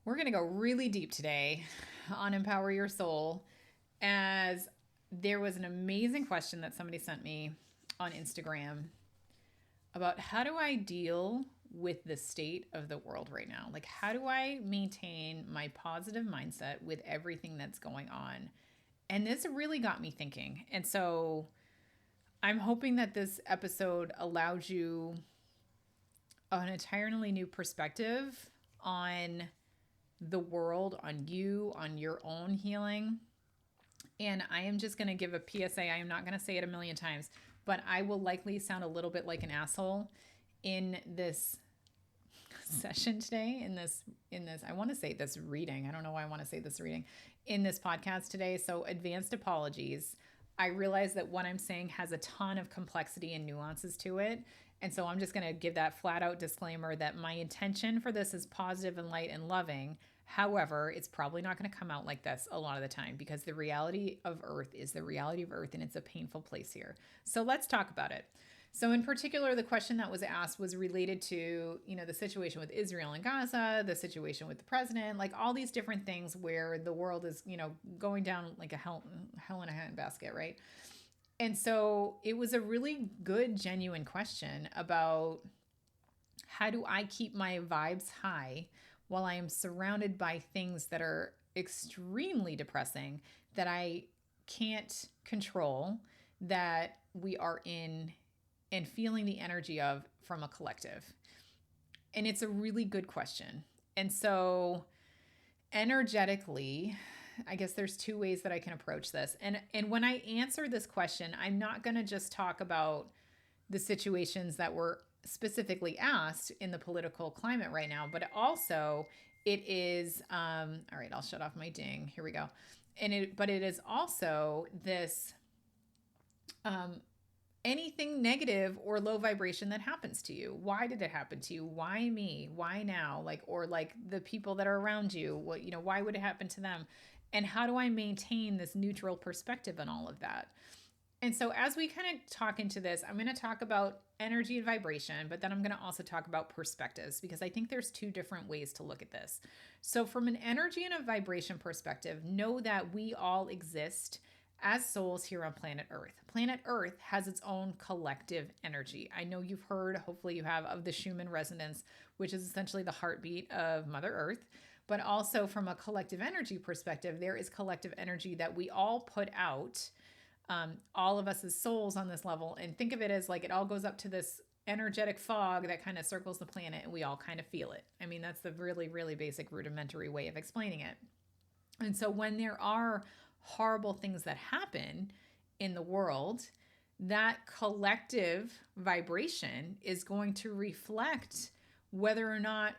We're going to go really deep today on Empower Your Soul, as there was an amazing question that somebody sent me on Instagram about how do I deal with the state of the world right now? Like, how do I maintain my positive mindset with everything that's going on? And this really got me thinking. And so I'm hoping that this episode allows you an entirely new perspective on the world, on you, on your own healing. And I am just going to give a PSA. I am not going to say it a million times, but I will likely sound a little bit like an asshole in this session today, in this I want to say this reading. I don't know why I want to say this reading in this podcast today. So advanced apologies. I realize that what I'm saying has a ton of complexity and nuances to it. And so I'm just going to give that flat out disclaimer that my intention for this is positive and light and loving. However, it's probably not going to come out like this a lot of the time because the reality of Earth is the reality of Earth, and it's a painful place here. So let's talk about it. So in particular, the question that was asked was related to, the situation with Israel and Gaza, the situation with the president, like all these different things where the world is, going down like a hell in a handbasket, right? And so it was a really good, genuine question about how do I keep my vibes high while I am surrounded by things that are extremely depressing that I can't control, that we are in and feeling the energy of from a collective. And it's a really good question. And so energetically, I guess there's two ways that I can approach this. And when I answer this question, I'm not going to just talk about the situations that were specifically asked in the political climate right now, but also it is all right, I'll shut off my ding. Here we go. But it is also this anything negative or low vibration that happens to you. Why did it happen to you? Why me? Why now? Or the people that are around you, why would it happen to them? And how do I maintain this neutral perspective on all of that? And so as we kind of talk into this, I'm going to talk about energy and vibration, but then I'm going to also talk about perspectives, because I think there's two different ways to look at this. So from an energy and a vibration perspective, know that we all exist as souls here on planet Earth. Planet Earth has its own collective energy. I know you've heard, hopefully you have, of the Schumann resonance, which is essentially the heartbeat of Mother Earth. But also from a collective energy perspective, there is collective energy that we all put out, all of us as souls on this level. And think of it as like it all goes up to this energetic fog that kind of circles the planet, and we all kind of feel it. I mean, that's the really, really basic rudimentary way of explaining it. And so when there are horrible things that happen in the world, that collective vibration is going to reflect whether or not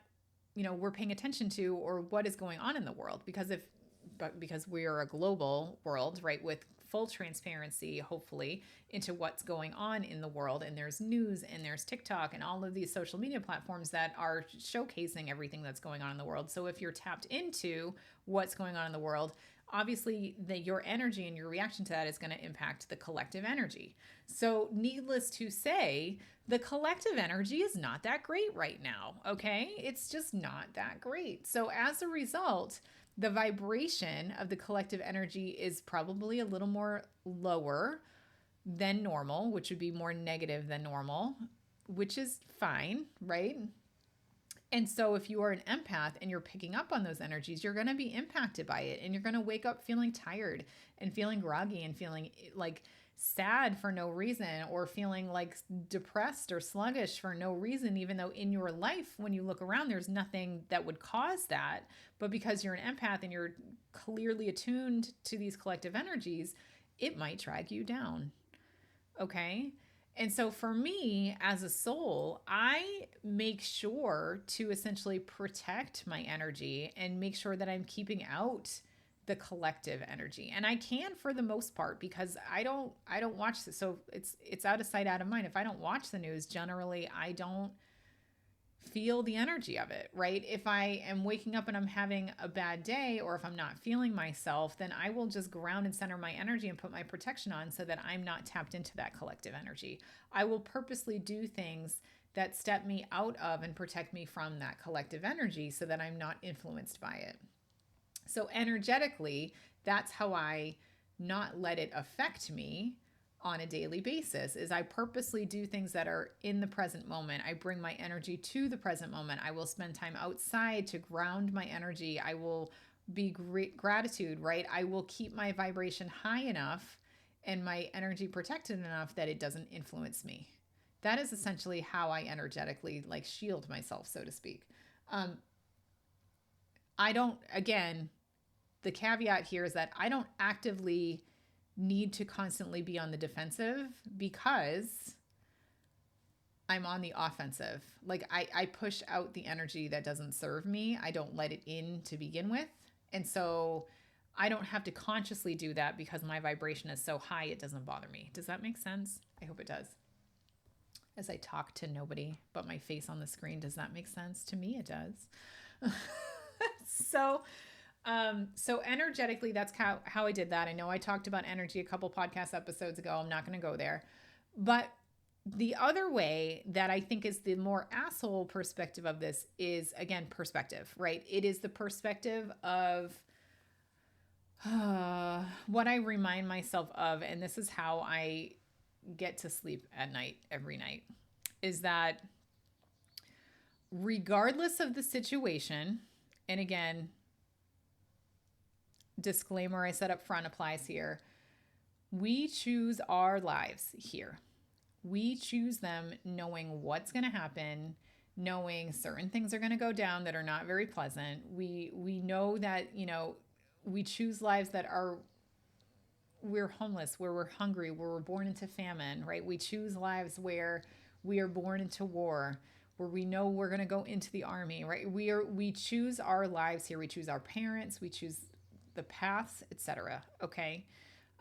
we're paying attention to or what is going on in the world. Because we are a global world, right, with full transparency, hopefully, into what's going on in the world. And there's news and there's TikTok and all of these social media platforms that are showcasing everything that's going on in the world. So if you're tapped into what's going on in the world, obviously your energy and your reaction to that is going to impact the collective energy. So needless to say, the collective energy is not that great right now, okay? It's just not that great. So as a result, the vibration of the collective energy is probably a little more lower than normal, which would be more negative than normal, which is fine, right? And so if you are an empath and you're picking up on those energies, you're going to be impacted by it, and you're going to wake up feeling tired and feeling groggy and feeling like sad for no reason, or feeling like depressed or sluggish for no reason, even though in your life, when you look around, there's nothing that would cause that. But because you're an empath and you're clearly attuned to these collective energies, it might drag you down. Okay? And so for me as a soul, I make sure to essentially protect my energy and make sure that I'm keeping out the collective energy. And I can, for the most part, because I don't watch this. So it's out of sight, out of mind. If I don't watch the news, generally I don't feel the energy of it, right? If I am waking up and I'm having a bad day, or if I'm not feeling myself, then I will just ground and center my energy and put my protection on so that I'm not tapped into that collective energy. I will purposely do things that step me out of and protect me from that collective energy so that I'm not influenced by it. So energetically, that's how I not let it affect me on a daily basis. Is I purposely do things that are in the present moment. I bring my energy to the present moment. I will spend time outside to ground my energy. I will be great gratitude, right? I will keep my vibration high enough and my energy protected enough that it doesn't influence me. That is essentially how I energetically like shield myself, so to speak. Um, I don't, again, the caveat here is that I don't actively need to constantly be on the defensive because I'm on the offensive. Like I push out the energy that doesn't serve me. I don't let it in to begin with. And so I don't have to consciously do that because my vibration is so high, it doesn't bother me. Does that make sense? I hope it does. As I talk to nobody but my face on the screen, does that make sense? To me, it does. so, so energetically, that's how I did that. I know I talked about energy a couple podcast episodes ago. I'm not going to go there. But the other way that I think is the more asshole perspective of this is, again, perspective, right? It is the perspective of what I remind myself of, and this is how I get to sleep at night every night, is that regardless of the situation, and again, disclaimer I said up front applies here, we choose our lives here. We choose them knowing what's going to happen, knowing certain things are going to go down that are not very pleasant. We know that, we choose lives that are, we're homeless, where we're hungry, where we're born into famine, right? We choose lives where we are born into war, where we know we're going to go into the army, right? We choose our lives here. We choose our parents, we choose the paths, etc. Okay.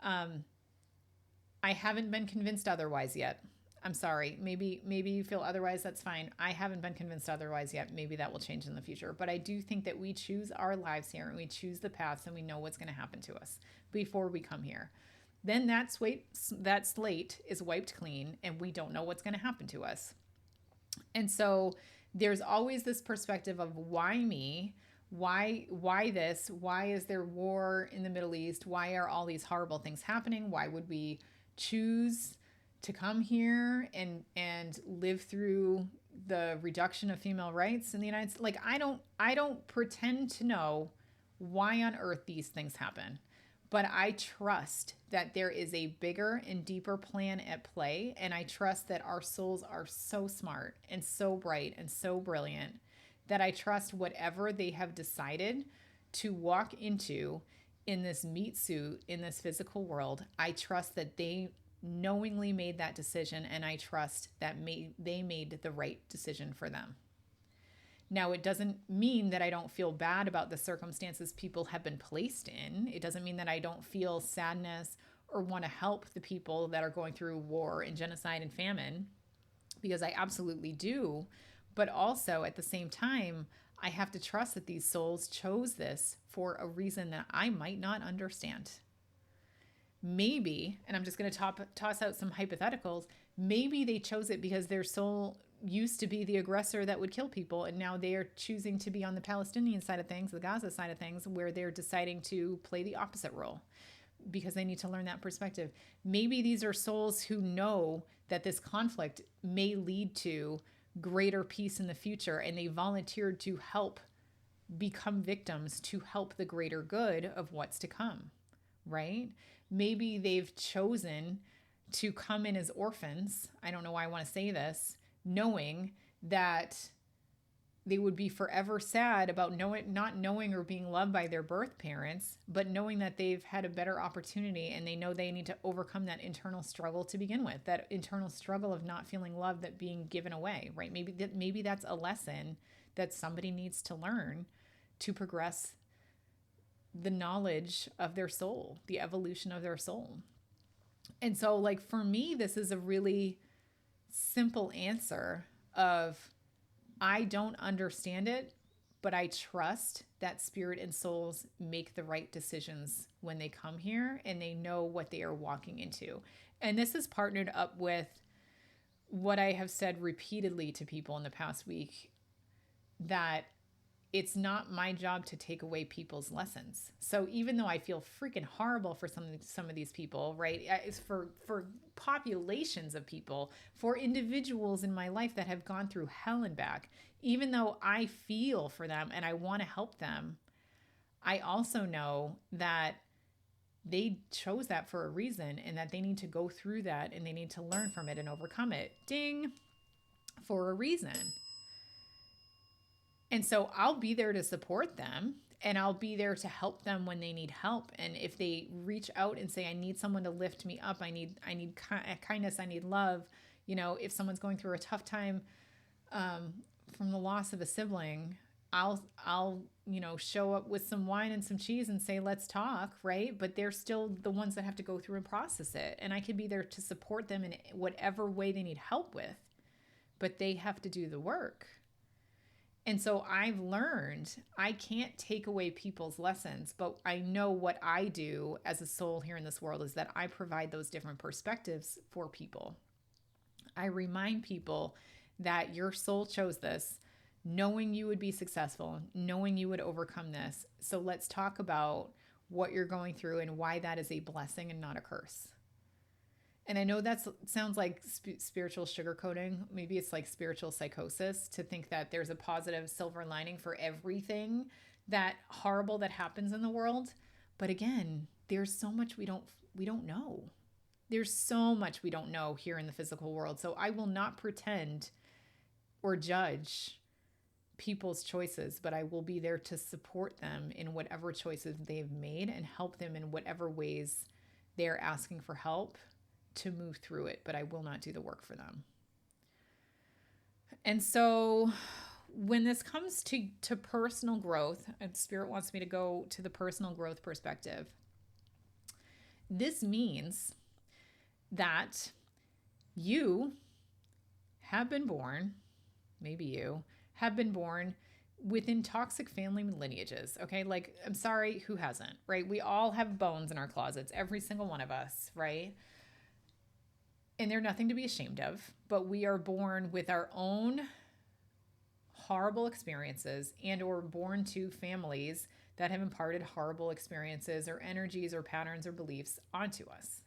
I haven't been convinced otherwise yet. I'm sorry. Maybe you feel otherwise. That's fine. I haven't been convinced otherwise yet. Maybe that will change in the future. But I do think that we choose our lives here and we choose the paths and we know what's going to happen to us before we come here. Then that slate is wiped clean and we don't know what's going to happen to us. And so there's always this perspective of why me? Why this? Why is there war in the Middle East? Why are all these horrible things happening? Why would we choose to come here and live through the reduction of female rights in the United States? Like I don't pretend to know why on earth these things happen. But I trust that there is a bigger and deeper plan at play. And I trust that our souls are so smart and so bright and so brilliant that I trust whatever they have decided to walk into in this meat suit, in this physical world. I trust that they knowingly made that decision, and I trust that they made the right decision for them. Now, it doesn't mean that I don't feel bad about the circumstances people have been placed in. It doesn't mean that I don't feel sadness or want to help the people that are going through war and genocide and famine, because I absolutely do. But also at the same time, I have to trust that these souls chose this for a reason that I might not understand. Maybe, and I'm just going to toss out some hypotheticals, maybe they chose it because their soul used to be the aggressor that would kill people, and now they are choosing to be on the Palestinian side of things, the Gaza side of things, where they're deciding to play the opposite role because they need to learn that perspective. Maybe these are souls who know that this conflict may lead to greater peace in the future, and they volunteered to help become victims to help the greater good of what's to come, right? Maybe they've chosen to come in as orphans. I don't know why I want to say this, knowing that they would be forever sad about not knowing or being loved by their birth parents, but knowing that they've had a better opportunity and they know they need to overcome that internal struggle to begin with, that internal struggle of not feeling loved, that being given away, right? Maybe that's a lesson that somebody needs to learn to progress the knowledge of their soul, the evolution of their soul. And so, like, for me, this is a really simple answer of, I don't understand it, but I trust that spirit and souls make the right decisions when they come here and they know what they are walking into. And this is partnered up with what I have said repeatedly to people in the past week, that it's not my job to take away people's lessons. So even though I feel freaking horrible for some of these people, right? It's for populations of people, for individuals in my life that have gone through hell and back. Even though I feel for them and I want to help them, I also know that they chose that for a reason, and that they need to go through that and they need to learn from it and overcome it. Ding, for a reason. And so I'll be there to support them, and I'll be there to help them when they need help. And if they reach out and say, I need someone to lift me up, I need kindness, I need love. You know, if someone's going through a tough time from the loss of a sibling, I'll show up with some wine and some cheese and say, let's talk, right? But they're still the ones that have to go through and process it. And I could be there to support them in whatever way they need help with, but they have to do the work. And so I've learned I can't take away people's lessons, but I know what I do as a soul here in this world is that I provide those different perspectives for people. I remind people that your soul chose this, knowing you would be successful, knowing you would overcome this. So let's talk about what you're going through and why that is a blessing and not a curse. And I know that sounds like spiritual sugarcoating. Maybe it's like spiritual psychosis to think that there's a positive silver lining for everything that horrible that happens in the world. But again, there's so much we don't know. There's so much we don't know here in the physical world. So I will not pretend or judge people's choices, but I will be there to support them in whatever choices they've made and help them in whatever ways they're asking for help to move through it, but I will not do the work for them. And so when this comes to personal growth, and Spirit wants me to go to the personal growth perspective, this means that you have been born, maybe you have been born within toxic family lineages. Okay. Like, I'm sorry, who hasn't, right? We all have bones in our closets, every single one of us, right? And they're nothing to be ashamed of, but we are born with our own horrible experiences and or born to families that have imparted horrible experiences or energies or patterns or beliefs onto us.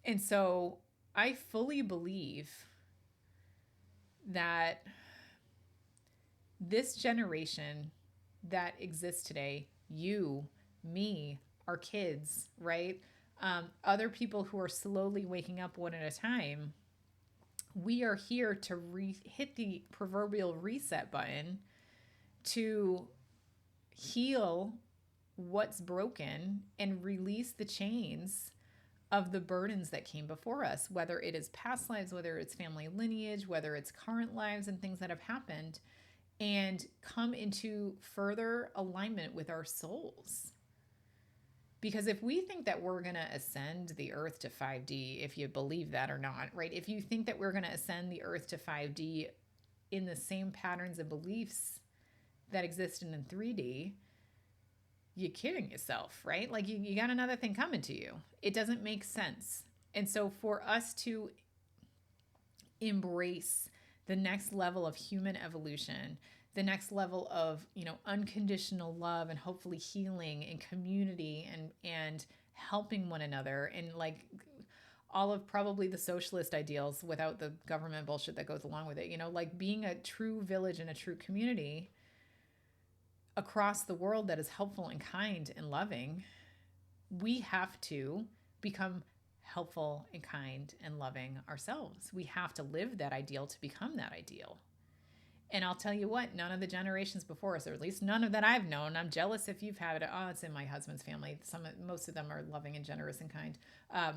And so I fully believe that this generation that exists today, you, me, our kids, right? Other people who are slowly waking up one at a time, we are here to hit the proverbial reset button to heal what's broken and release the chains of the burdens that came before us, whether it is past lives, whether it's family lineage, whether it's current lives and things that have happened, and come into further alignment with our souls. Because if we think that we're going to ascend the earth to 5D, if you believe that or not, right? If you think that we're going to ascend the earth to 5D in the same patterns and beliefs that exist in 3D, you're kidding yourself, right? Like you got another thing coming to you. It doesn't make sense. And so for us to embrace the next level of human evolution, the next level of, unconditional love and hopefully healing and community and helping one another, and like all of probably the socialist ideals without the government bullshit that goes along with it, like being a true village and a true community across the world that is helpful and kind and loving, we have to become helpful and kind and loving ourselves. We have to live that ideal to become that ideal. And I'll tell you what, none of the generations before us, or at least none of that I've known, I'm jealous if you've had it. Oh, it's in my husband's family. Most of them are loving and generous and kind.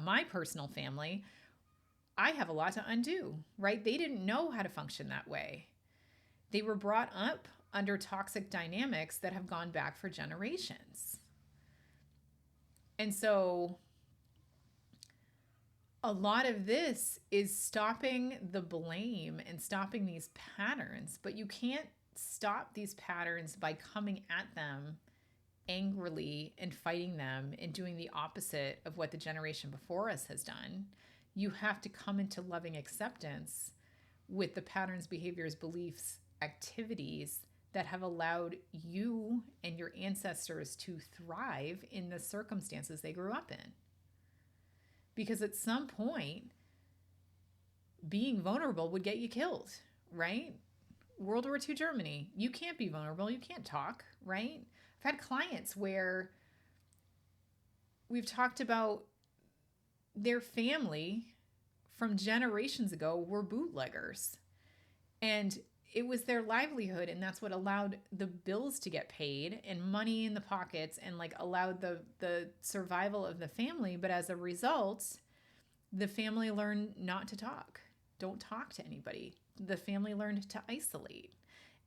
My personal family, I have a lot to undo, right? They didn't know how to function that way. They were brought up under toxic dynamics that have gone back for generations. And so a lot of this is stopping the blame and stopping these patterns, but you can't stop these patterns by coming at them angrily and fighting them and doing the opposite of what the generation before us has done. You have to come into loving acceptance with the patterns, behaviors, beliefs, activities that have allowed you and your ancestors to thrive in the circumstances they grew up in. Because at some point, being vulnerable would get you killed, right? World War II Germany, you can't be vulnerable, you can't talk, right? I've had clients where we've talked about their family from generations ago were bootleggers. And it was their livelihood, and that's what allowed the bills to get paid and money in the pockets, and like allowed the survival of the family. But as a result, the family learned not to talk. Don't talk to anybody. The family learned to isolate.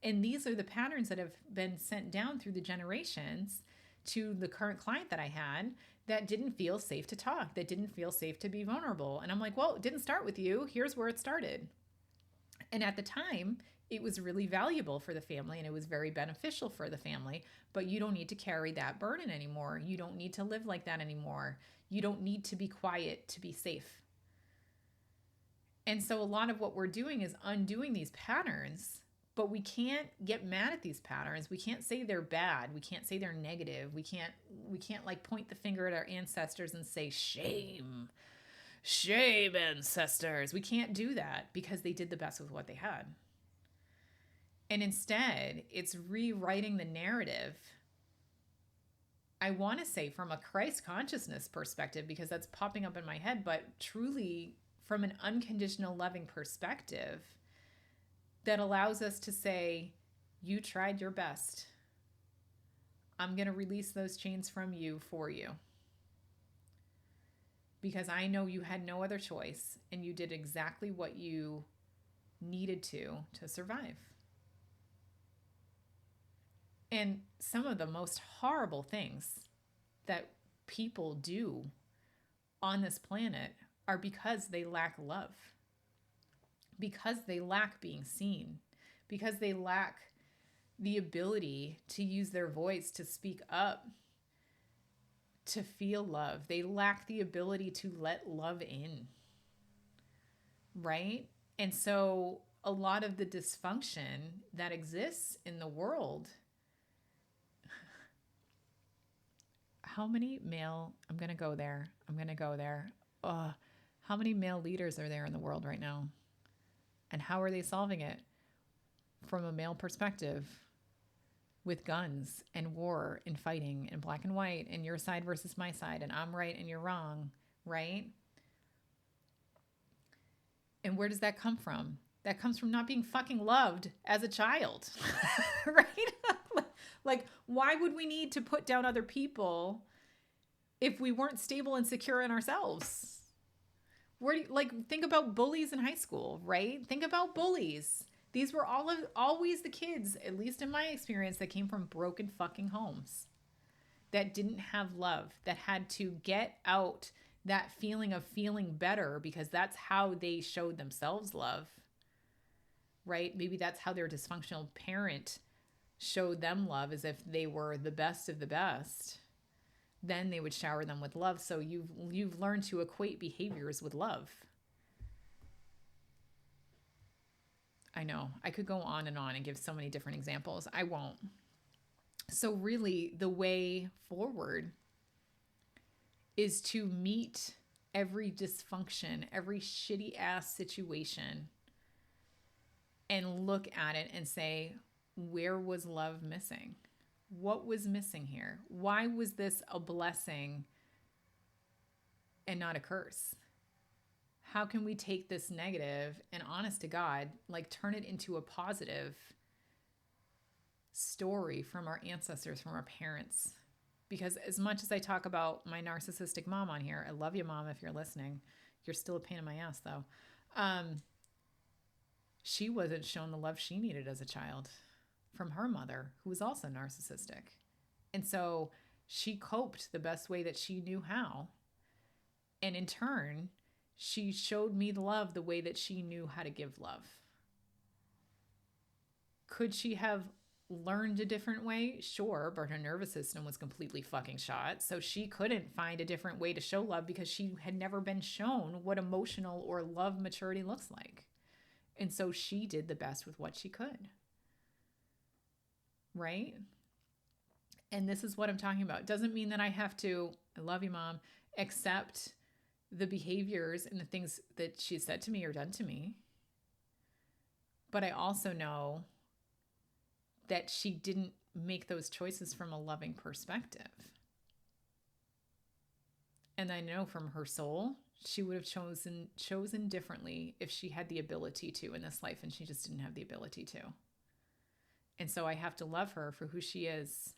And these are the patterns that have been sent down through the generations to the current client that I had that didn't feel safe to talk, that didn't feel safe to be vulnerable. And I'm like, well, it didn't start with you. Here's where it started. And at the time, it was really valuable for the family and it was very beneficial for the family, but you don't need to carry that burden anymore. You don't need to live like that anymore. You don't need to be quiet to be safe. And so a lot of what we're doing is undoing these patterns, but we can't get mad at these patterns. We can't say they're bad. We can't say they're negative. We can't like point the finger at our ancestors and say, shame, ancestors. We can't do that because they did the best with what they had. And instead, it's rewriting the narrative. I want to say from a Christ consciousness perspective, because that's popping up in my head, but truly from an unconditional loving perspective that allows us to say, you tried your best. I'm going to release those chains from you for you. Because I know you had no other choice and you did exactly what you needed to survive. And some of the most horrible things that people do on this planet are because they lack love, because they lack being seen, because they lack the ability to use their voice to speak up, to feel love. They lack the ability to let love in, right? And so a lot of the dysfunction that exists in the world, how many male, I'm going to go there. How many male leaders are there in the world right now? And how are they solving it? From a male perspective, with guns and war and fighting and black and white and your side versus my side and I'm right and you're wrong, right? And where does that come from? That comes from not being fucking loved as a child, right? Like, why would we need to put down other people if we weren't stable and secure in ourselves? Where do you, like, think about bullies in high school, right? Think about bullies. These were always the kids, at least in my experience, that came from broken fucking homes, that didn't have love, that had to get out that feeling of feeling better because that's how they showed themselves love, right? Maybe that's how their dysfunctional parent showed them love, as if they were the best of the best. Then they would shower them with love. So you've learned to equate behaviors with love. I know I could go on and give so many different examples. I won't. So really the way forward is to meet every dysfunction, every shitty ass situation, and look at it and say, where was love missing? What was missing here? Why was this a blessing and not a curse? How can we take this negative and, honest to God, like turn it into a positive story from our ancestors, from our parents? Because as much as I talk about my narcissistic mom on here, I love you, Mom, if you're listening. You're still a pain in my ass, though. She wasn't shown the love she needed as a child from her mother, who was also narcissistic. And so she coped the best way that she knew how. And in turn, she showed me the love the way that she knew how to give love. Could she have learned a different way, sure, but her nervous system was completely fucking shot. So she couldn't find a different way to show love because she had never been shown what emotional or love maturity looks like. And so she did the best with what she could. Right? And this is what I'm talking about. It doesn't mean that I have to, I love you, mom, accept the behaviors and the things that she said to me or done to me. But I also know that she didn't make those choices from a loving perspective. And I know from her soul, she would have chosen differently if she had the ability to in this life, and she just didn't have the ability to. And so I have to love her for who she is.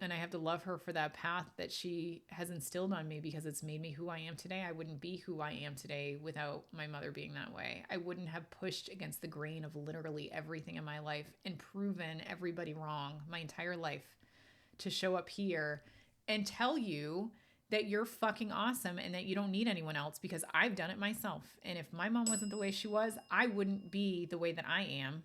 And I have to love her for that path that she has instilled on me, because it's made me who I am today. I wouldn't be who I am today without my mother being that way. I wouldn't have pushed against the grain of literally everything in my life and proven everybody wrong my entire life to show up here and tell you that you're fucking awesome and that you don't need anyone else, because I've done it myself. And if my mom wasn't the way she was, I wouldn't be the way that I am,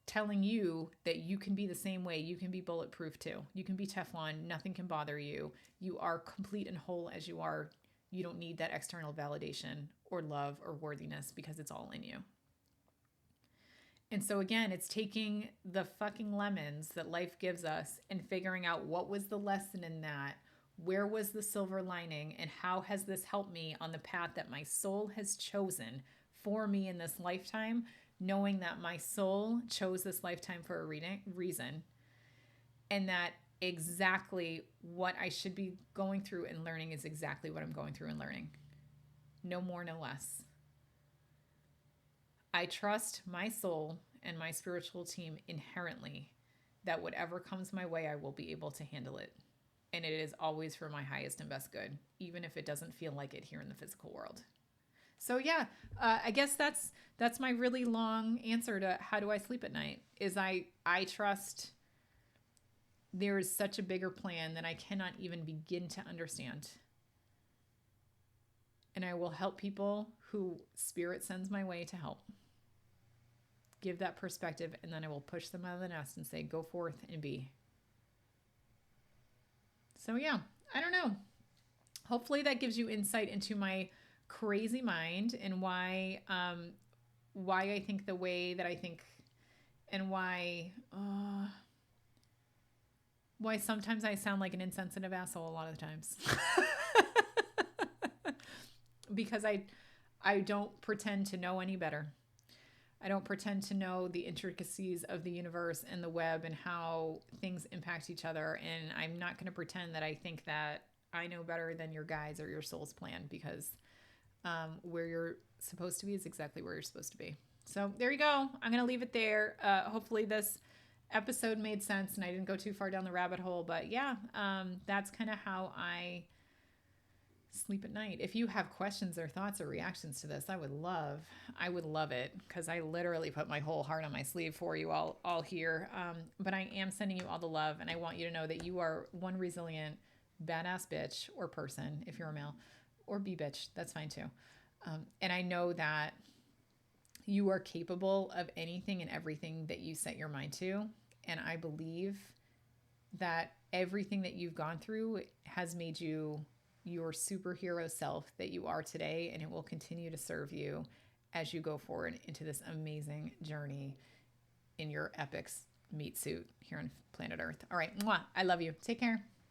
telling you that you can be the same way. You can be bulletproof too. You can be Teflon. Nothing can bother you. You are complete and whole as you are. You don't need that external validation or love or worthiness, because it's all in you. And so again, it's taking the fucking lemons that life gives us and figuring out what was the lesson in that. Where was the silver lining, and how has this helped me on the path that my soul has chosen for me in this lifetime, knowing that my soul chose this lifetime for a reason, and that exactly what I should be going through and learning is exactly what I'm going through and learning. No more, no less. I trust my soul and my spiritual team inherently that whatever comes my way, I will be able to handle it. And it is always for my highest and best good, even if it doesn't feel like it here in the physical world. So yeah, I guess that's my really long answer to how do I sleep at night, is I trust there is such a bigger plan that I cannot even begin to understand. And I will help people who spirit sends my way to help. Give that perspective, and then I will push them out of the nest and say, go forth and be. So yeah, I don't know. Hopefully that gives you insight into my crazy mind and why I think the way that I think, and why sometimes I sound like an insensitive asshole a lot of the times. Because I don't pretend to know any better. I don't pretend to know the intricacies of the universe and the web and how things impact each other. And I'm not going to pretend that I think that I know better than your guides or your soul's plan, because where you're supposed to be is exactly where you're supposed to be. So there you go. I'm going to leave it there. Hopefully this episode made sense and I didn't go too far down the rabbit hole. But yeah, that's kind of how I sleep at night. If you have questions or thoughts or reactions to this, I would love it, because I literally put my whole heart on my sleeve for you all here. But I am sending you all the love, and I want you to know that you are one resilient, badass bitch or person, if you're a male, or be bitch, that's fine too. And I know that you are capable of anything and everything that you set your mind to. And I believe that everything that you've gone through has made you your superhero self that you are today, and it will continue to serve you as you go forward into this amazing journey in your epic meat suit here on planet Earth. All right, mwah, I love you. Take care.